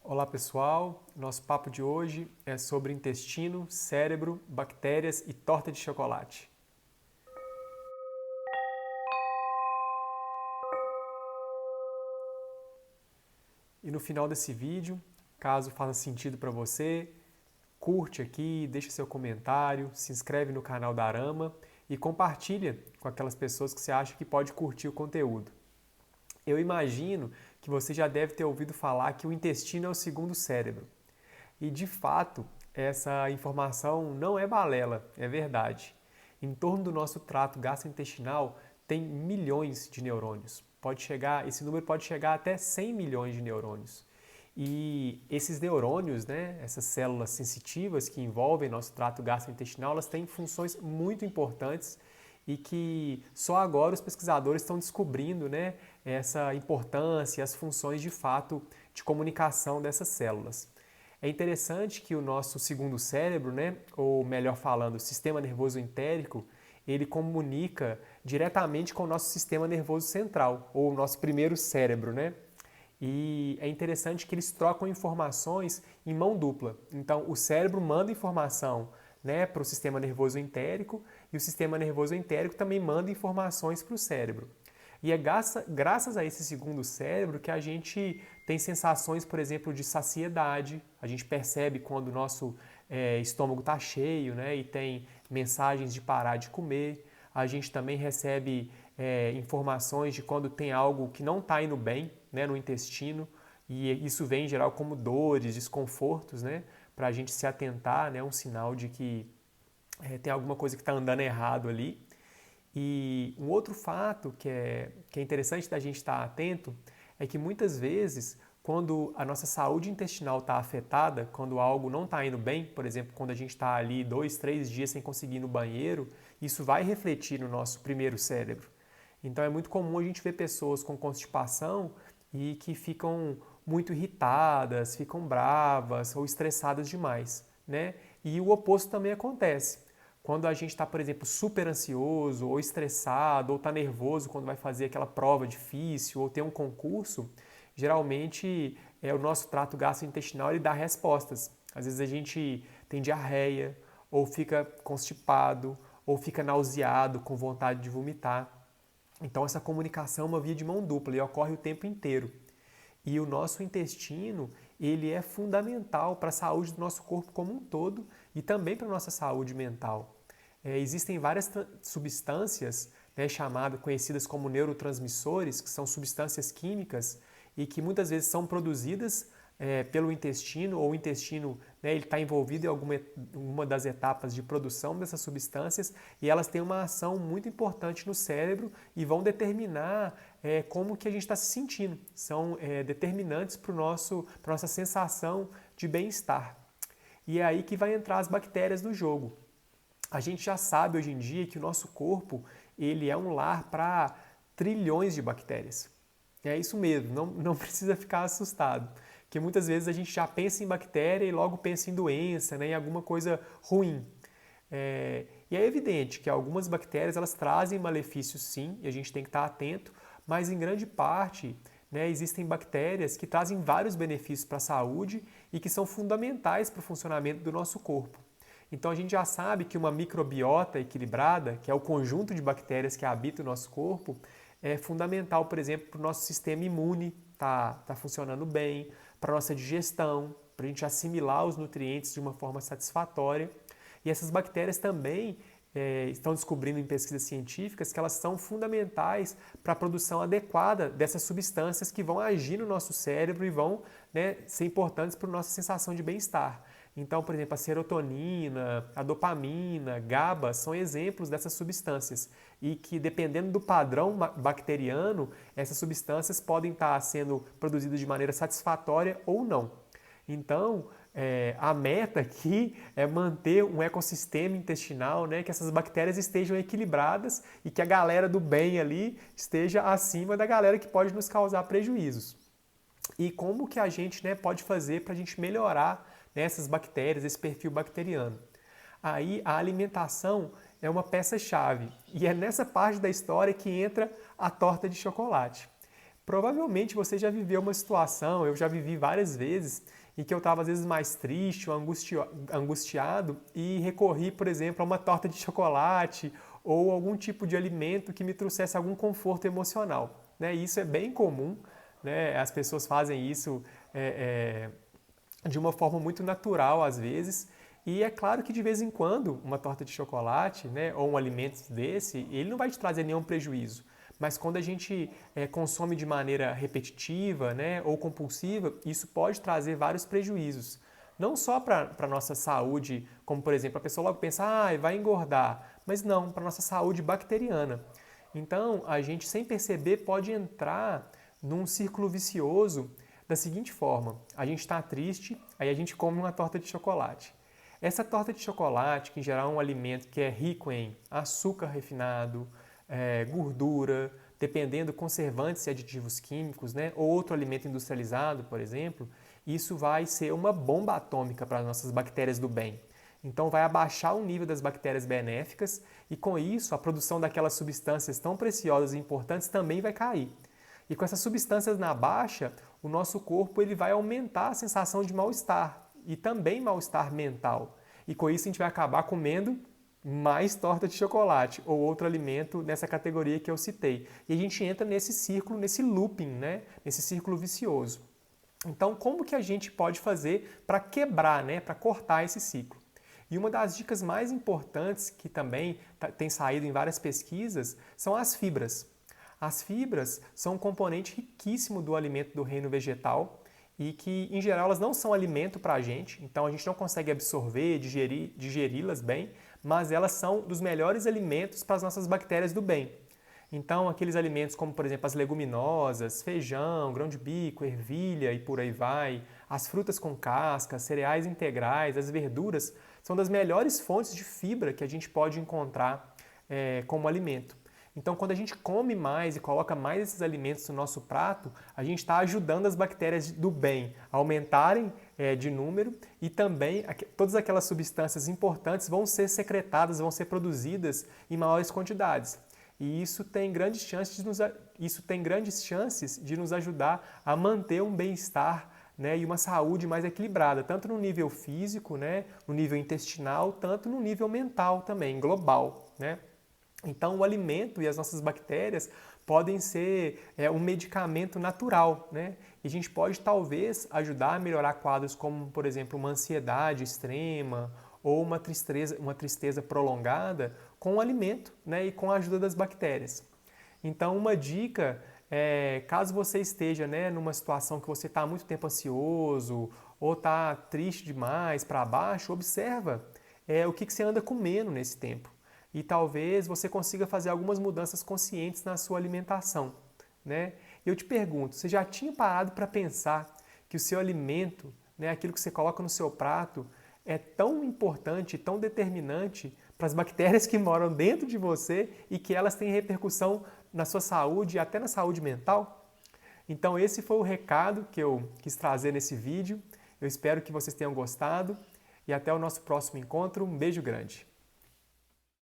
Olá pessoal, nosso papo de hoje é sobre intestino, cérebro, bactérias e torta de chocolate. E no final desse vídeo, caso faça sentido para você, curte aqui, deixa seu comentário, se inscreve no canal da Arama e compartilha com aquelas pessoas que você acha que pode curtir o conteúdo. Eu imagino que você já deve ter ouvido falar que o intestino é o segundo cérebro. E de fato, essa informação não é balela, é verdade. Em torno do nosso trato gastrointestinal tem milhões de neurônios. Esse número pode chegar até 100 milhões de neurônios. E esses neurônios, essas células sensitivas que envolvem nosso trato gastrointestinal, elas têm funções muito importantes e que só agora os pesquisadores estão descobrindo, essa importância e as funções de fato de comunicação dessas células. É interessante que o nosso segundo cérebro, ou melhor falando, o sistema nervoso entérico, ele comunica diretamente com o nosso sistema nervoso central, ou o nosso primeiro cérebro, E é interessante que eles trocam informações em mão dupla. Então, o cérebro manda informação, para o sistema nervoso entérico e o sistema nervoso entérico também manda informações para o cérebro. E é graças a esse segundo cérebro que a gente tem sensações, por exemplo, de saciedade. A gente percebe quando o nosso estômago está cheio, e tem mensagens de parar de comer. A gente também recebe informações de quando tem algo que não está indo bem, no intestino. E isso vem em geral como dores, desconfortos, para a gente se atentar, um sinal de que tem alguma coisa que está andando errado ali. E um outro fato que é interessante da gente estar atento é que muitas vezes, quando a nossa saúde intestinal está afetada, quando algo não está indo bem, por exemplo, quando a gente está ali 2, 3 dias sem conseguir ir no banheiro, isso vai refletir no nosso primeiro cérebro. Então é muito comum a gente ver pessoas com constipação e que ficam muito irritadas, ficam bravas ou estressadas demais, E o oposto também acontece. Quando a gente está, por exemplo, super ansioso ou estressado ou está nervoso quando vai fazer aquela prova difícil ou tem um concurso, geralmente o nosso trato gastrointestinal ele dá respostas. Às vezes a gente tem diarreia ou fica constipado ou fica nauseado com vontade de vomitar. Então essa comunicação é uma via de mão dupla e ocorre o tempo inteiro. E o nosso intestino, ele é fundamental para a saúde do nosso corpo como um todo e também para a nossa saúde mental. Existem várias substâncias conhecidas como neurotransmissores, que são substâncias químicas e que muitas vezes são produzidas pelo intestino, ou o intestino ele está envolvido em uma das etapas de produção dessas substâncias e elas têm uma ação muito importante no cérebro e vão determinar como que a gente está se sentindo. São determinantes para a nossa sensação de bem-estar. E é aí que vai entrar as bactérias no jogo. A gente já sabe hoje em dia que o nosso corpo ele é um lar para trilhões de bactérias. É isso mesmo, não precisa ficar assustado. Porque muitas vezes a gente já pensa em bactéria e logo pensa em doença, em alguma coisa ruim. E é evidente que algumas bactérias elas trazem malefícios sim, e a gente tem que estar atento, mas em grande parte existem bactérias que trazem vários benefícios para a saúde e que são fundamentais para o funcionamento do nosso corpo. Então a gente já sabe que uma microbiota equilibrada, que é o conjunto de bactérias que habita o nosso corpo, é fundamental, por exemplo, para o nosso sistema imune tá funcionando bem, para a nossa digestão, para a gente assimilar os nutrientes de uma forma satisfatória. E essas bactérias também estão descobrindo em pesquisas científicas que elas são fundamentais para a produção adequada dessas substâncias que vão agir no nosso cérebro e vão ser importantes para a nossa sensação de bem-estar. Então, por exemplo, a serotonina, a dopamina, GABA são exemplos dessas substâncias e que, dependendo do padrão bacteriano, essas substâncias podem estar sendo produzidas de maneira satisfatória ou não. Então, a meta aqui é manter um ecossistema intestinal, que essas bactérias estejam equilibradas e que a galera do bem ali esteja acima da galera que pode nos causar prejuízos. E como que a gente pode fazer para a gente melhorar essas bactérias, esse perfil bacteriano? Aí a alimentação é uma peça-chave e é nessa parte da história que entra a torta de chocolate. Provavelmente você já viveu uma situação, eu já vivi várias vezes, em que eu estava às vezes mais triste ou angustiado e recorri, por exemplo, a uma torta de chocolate ou algum tipo de alimento que me trouxesse algum conforto emocional. Né? Isso é bem comum, né? As pessoas fazem isso de uma forma muito natural às vezes. E é claro que de vez em quando uma torta de chocolate, né, ou um alimento desse, ele não vai te trazer nenhum prejuízo. Mas quando a gente consome de maneira repetitiva, né, ou compulsiva, isso pode trazer vários prejuízos. Não só para a nossa saúde, como por exemplo, a pessoa logo pensa, vai engordar, mas não, para a nossa saúde bacteriana. Então, a gente sem perceber pode entrar num círculo vicioso da seguinte forma: a gente está triste, aí a gente come uma torta de chocolate. Essa torta de chocolate, que em geral é um alimento que é rico em açúcar refinado, gordura, dependendo conservantes e aditivos químicos, né, ou outro alimento industrializado, por exemplo, isso vai ser uma bomba atômica para as nossas bactérias do bem. Então vai abaixar o nível das bactérias benéficas e com isso a produção daquelas substâncias tão preciosas e importantes também vai cair. E com essas substâncias na baixa, o nosso corpo ele vai aumentar a sensação de mal-estar e também mal-estar mental. E com isso a gente vai acabar comendo mais torta de chocolate ou outro alimento nessa categoria que eu citei. E a gente entra nesse círculo, nesse looping, né? Nesse círculo vicioso. Então, como que a gente pode fazer para quebrar, né? Para cortar esse ciclo? E uma das dicas mais importantes, que também tem saído em várias pesquisas, são as fibras. As fibras são um componente riquíssimo do alimento do reino vegetal e que, em geral, elas não são alimento para a gente, então a gente não consegue absorver, digeri-las bem, mas elas são dos melhores alimentos para as nossas bactérias do bem. Então, aqueles alimentos como, por exemplo, as leguminosas, feijão, grão de bico, ervilha e por aí vai, as frutas com casca, cereais integrais, as verduras, são das melhores fontes de fibra que a gente pode encontrar como alimento. Então, quando a gente come mais e coloca mais esses alimentos no nosso prato, a gente está ajudando as bactérias do bem a aumentarem de número e também todas aquelas substâncias importantes vão ser secretadas, vão ser produzidas em maiores quantidades. E isso tem grandes chances de nos ajudar a manter um bem-estar, né, e uma saúde mais equilibrada, tanto no nível físico, né, no nível intestinal, tanto no nível mental também, global, né? Então, o alimento e as nossas bactérias podem ser um medicamento natural, né? E a gente pode, talvez, ajudar a melhorar quadros como, por exemplo, uma ansiedade extrema ou uma tristeza prolongada com o alimento, né? E com a ajuda das bactérias. Então, uma dica é, caso você esteja, né, numa situação que você está há muito tempo ansioso ou está triste demais, para baixo, observa o que você anda comendo nesse tempo. E talvez você consiga fazer algumas mudanças conscientes na sua alimentação, né? Eu te pergunto, você já tinha parado para pensar que o seu alimento, né, aquilo que você coloca no seu prato, é tão importante, tão determinante para as bactérias que moram dentro de você e que elas têm repercussão na sua saúde e até na saúde mental? Então esse foi o recado que eu quis trazer nesse vídeo. Eu espero que vocês tenham gostado e até o nosso próximo encontro. Um beijo grande!